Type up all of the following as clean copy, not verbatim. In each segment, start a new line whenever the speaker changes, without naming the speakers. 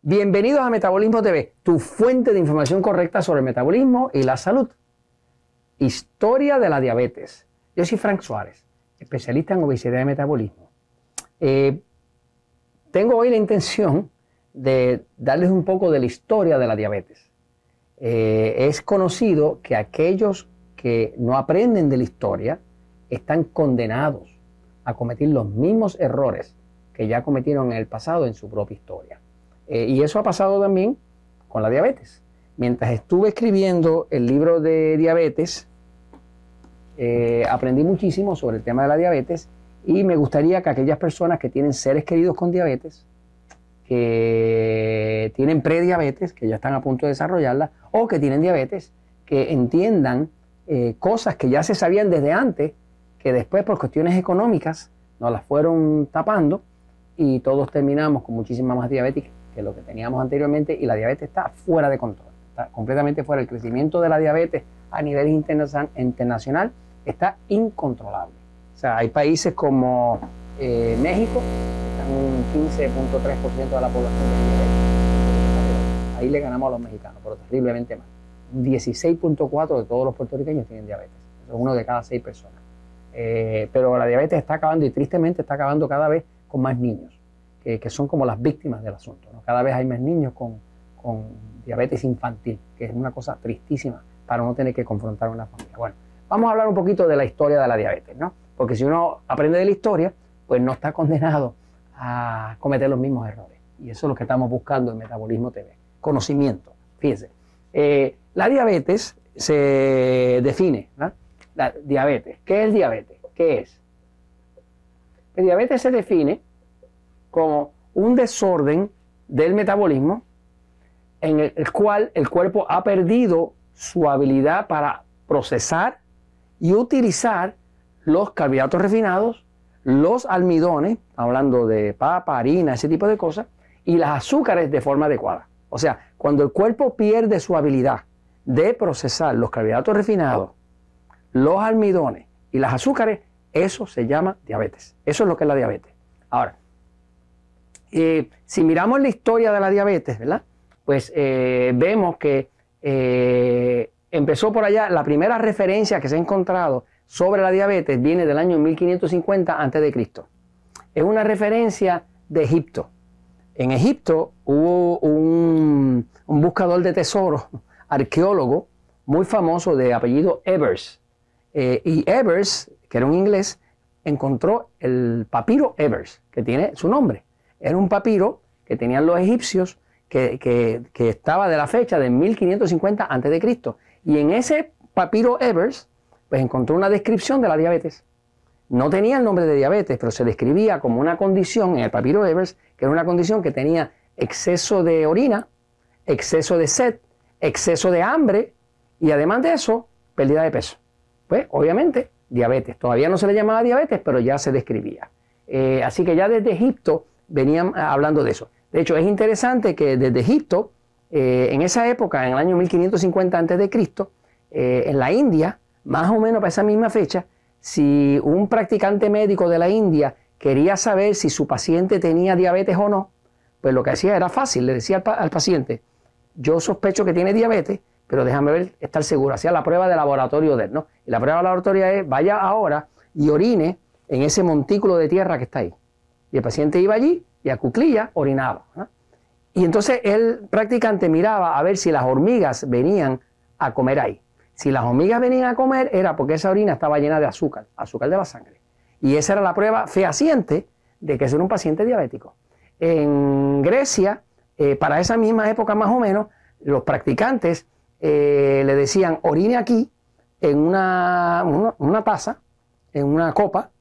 Bienvenidos a Metabolismo TV, tu fuente de información correcta sobre el metabolismo y la salud. Historia de la diabetes. Yo soy Frank Suárez, especialista en obesidad y metabolismo. Tengo hoy la intención de darles un poco de la historia de la diabetes. Es conocido que aquellos que no aprenden de la historia están condenados a cometer los mismos errores que ya cometieron en el pasado en su propia historia. Y eso ha pasado también con la diabetes. Mientras estuve escribiendo el libro de diabetes, aprendí muchísimo sobre el tema de la diabetes y me gustaría que aquellas personas que tienen seres queridos con diabetes, que tienen prediabetes, que ya están a punto de desarrollarla, o que tienen diabetes, que entiendan cosas que ya se sabían desde antes, que después por cuestiones económicas nos las fueron tapando y todos terminamos con muchísima más diabetes que lo que teníamos anteriormente, y la diabetes está fuera de control, está completamente fuera. El crecimiento de la diabetes a nivel internacional está incontrolable. O sea, hay países como México, que están un 15.3% de la población de diabetes. Ahí le ganamos a los mexicanos, pero terriblemente mal. Un 16.4% de todos los puertorriqueños tienen diabetes. Eso es 1 de cada 6 personas. Pero la diabetes está acabando, y tristemente está acabando cada vez con más niños, que son como las víctimas del asunto, ¿no? Cada vez hay más niños con diabetes infantil, que es una cosa tristísima para no tener que confrontar una familia. Bueno, vamos a hablar un poquito de la historia de la diabetes, ¿no? Porque si uno aprende de la historia, pues no está condenado a cometer los mismos errores. Y eso es lo que estamos buscando en Metabolismo TV. Conocimiento. Fíjense, la diabetes se define, ¿no? La diabetes. ¿Qué es diabetes? ¿Qué es? El diabetes se define como un desorden del metabolismo en el cual el cuerpo ha perdido su habilidad para procesar y utilizar los carbohidratos refinados, los almidones, hablando de papa, harina, ese tipo de cosas, y las azúcares de forma adecuada. O sea, cuando el cuerpo pierde su habilidad de procesar los carbohidratos refinados, los almidones y las azúcares, eso se llama diabetes. Eso es lo que es la diabetes. Ahora, si miramos la historia de la diabetes, ¿verdad? Pues vemos que empezó por allá. La primera referencia que se ha encontrado sobre la diabetes viene del año 1550 a.C. Es una referencia de Egipto. En Egipto hubo un buscador de tesoros, arqueólogo, muy famoso, de apellido Ebers. Y Ebers, que era un inglés, encontró el papiro Ebers, que tiene su nombre. Era un papiro que tenían los egipcios, que estaba de la fecha de 1550 a.C. Y en ese papiro Ebers, pues encontró una descripción de la diabetes. No tenía el nombre de diabetes, pero se describía como una condición en el papiro Ebers, que era una condición que tenía exceso de orina, exceso de sed, exceso de hambre y además de eso, pérdida de peso. Pues obviamente diabetes. Todavía no se le llamaba diabetes, pero ya se describía. Así que ya desde Egipto venían hablando de eso. De hecho, es interesante que desde Egipto, en esa época, en el año 1550 a.C., en la India, más o menos para esa misma fecha, si un practicante médico de la India quería saber si su paciente tenía diabetes o no, pues lo que hacía era fácil. Le decía al paciente: yo sospecho que tiene diabetes, pero déjame ver, estar seguro. Hacía la prueba de laboratorio de él, ¿no? Y la prueba de laboratorio es: vaya ahora y orine en ese montículo de tierra que está ahí. Y el paciente iba allí y a cuclillas orinaba, ¿no? Y entonces el practicante miraba a ver si las hormigas venían a comer ahí. Si las hormigas venían a comer, era porque esa orina estaba llena de azúcar, azúcar de la sangre. Y esa era la prueba fehaciente de que ese era un paciente diabético. En Grecia, para esa misma época más o menos, los practicantes le decían: orine aquí en una taza, en una copa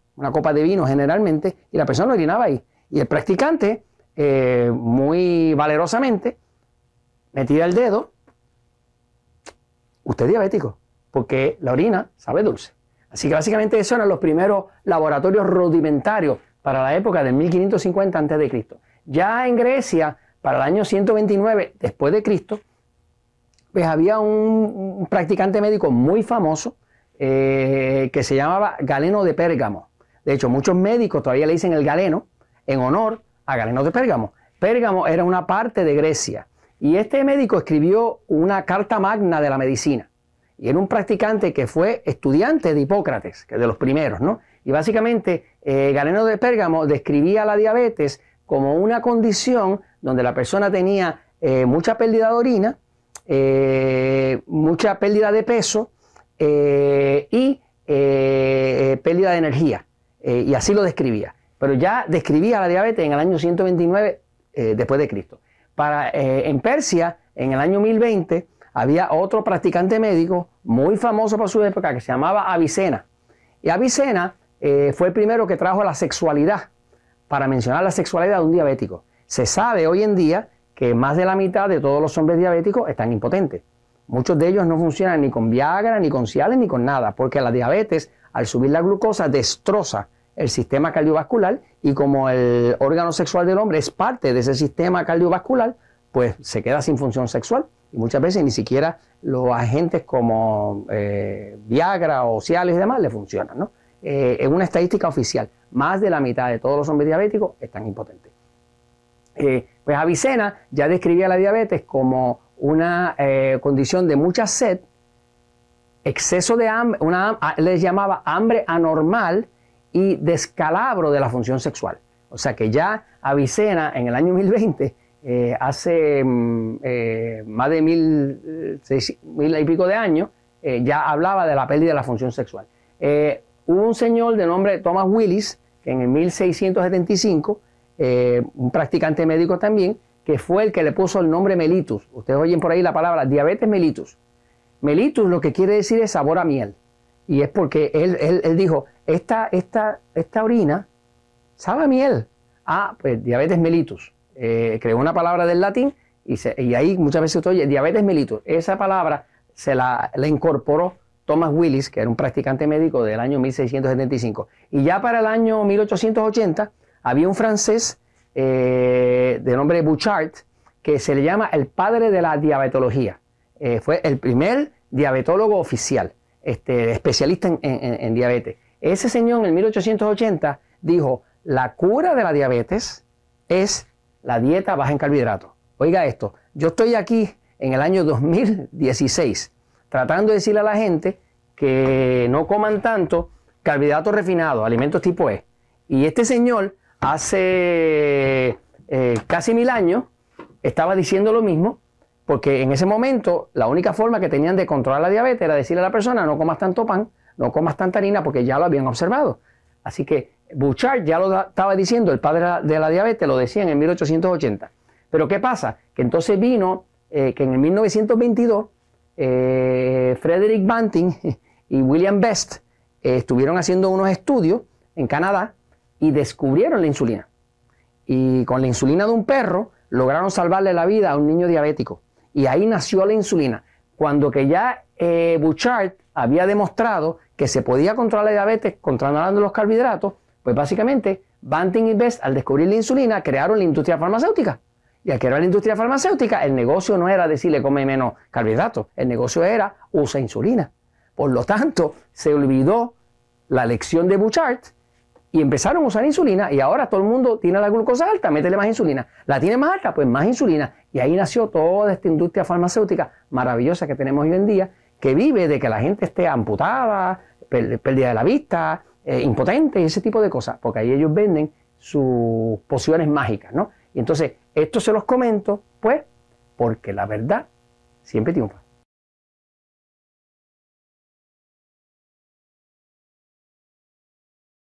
de vino generalmente, y la persona orinaba ahí. Y el practicante, muy valerosamente, metía el dedo: usted es diabético, porque la orina sabe dulce. Así que básicamente esos eran los primeros laboratorios rudimentarios para la época de 1550 a.C. Ya en Grecia, para el año 129 después de Cristo, pues había un practicante médico muy famoso que se llamaba Galeno de Pérgamo. De hecho, muchos médicos todavía le dicen el Galeno en honor a Galeno de Pérgamo, Pérgamo era una parte de Grecia. Y este médico escribió una carta magna de la medicina. Y era un practicante que fue estudiante de Hipócrates, que es de los primeros, ¿no? Y básicamente Galeno de Pérgamo describía la diabetes como una condición donde la persona tenía mucha pérdida de orina, mucha pérdida de peso y pérdida de energía. Y así lo describía. Pero ya describía la diabetes en el año 129 después de Cristo. En Persia, en el año 1020, había otro practicante médico muy famoso por su época que se llamaba Avicena. Y Avicena fue el primero que trajo la sexualidad, para mencionar la sexualidad de un diabético. Se sabe hoy en día que más de la mitad de todos los hombres diabéticos están impotentes. Muchos de ellos no funcionan ni con Viagra, ni con Cialis, ni con nada, porque la diabetes, al subir la glucosa, destroza el sistema cardiovascular, y como el órgano sexual del hombre es parte de ese sistema cardiovascular, pues se queda sin función sexual. Y muchas veces ni siquiera los agentes como Viagra o Cialis y demás le funcionan, ¿no? En una estadística oficial, más de la mitad de todos los hombres diabéticos están impotentes. Pues Avicena ya describía la diabetes como una condición de mucha sed, exceso de hambre, les llamaba hambre anormal y descalabro de la función sexual. O sea que ya Avicena en el año 1020, hace más de mil y pico de años, ya hablaba de la pérdida de la función sexual. Hubo un señor de nombre Thomas Willis, que en el 1675, un practicante médico también, que fue el que le puso el nombre mellitus. Ustedes oyen por ahí la palabra diabetes mellitus. Mellitus lo que quiere decir es sabor a miel. Y es porque él dijo, esta orina sabe a miel. Ah, pues diabetes mellitus. Creó una palabra del latín y ahí muchas veces usted oye diabetes mellitus. Esa palabra se la incorporó Thomas Willis, que era un practicante médico del año 1675. Y ya para el año 1880 había un francés de nombre Bouchard, que se le llama el padre de la diabetología. Fue el primer diabetólogo oficial, especialista en diabetes. Ese señor en el 1880 dijo, la cura de la diabetes es la dieta baja en carbohidratos. Oiga esto, yo estoy aquí en el año 2016 tratando de decirle a la gente que no coman tanto carbohidratos refinados, alimentos tipo E. Y este señor hace casi 1000 años estaba diciendo lo mismo, porque en ese momento la única forma que tenían de controlar la diabetes era decirle a la persona no comas tanto pan, no comas tanta harina, porque ya lo habían observado. Así que Bouchard ya lo estaba diciendo, el padre de la diabetes lo decía en el 1880. Pero ¿qué pasa? Que entonces vino que en el 1922 Frederick Banting y William Best estuvieron haciendo unos estudios en Canadá y descubrieron la insulina. Y con la insulina de un perro lograron salvarle la vida a un niño diabético. Y ahí nació la insulina. Cuando que ya Bouchard había demostrado que se podía controlar la diabetes controlando los carbohidratos, pues básicamente Banting y Best, al descubrir la insulina, crearon la industria farmacéutica. Y al crear la industria farmacéutica, el negocio no era decirle come menos carbohidratos, el negocio era usa insulina. Por lo tanto, se olvidó la lección de Bouchard y empezaron a usar insulina, y ahora todo el mundo tiene la glucosa alta, métele más insulina. La tiene más alta, pues más insulina. Y ahí nació toda esta industria farmacéutica maravillosa que tenemos hoy en día, que vive de que la gente esté amputada, pérdida de la vista, impotente y ese tipo de cosas, porque ahí ellos venden sus pociones mágicas, ¿no? Y entonces, esto se los comento, pues, porque la verdad siempre triunfa.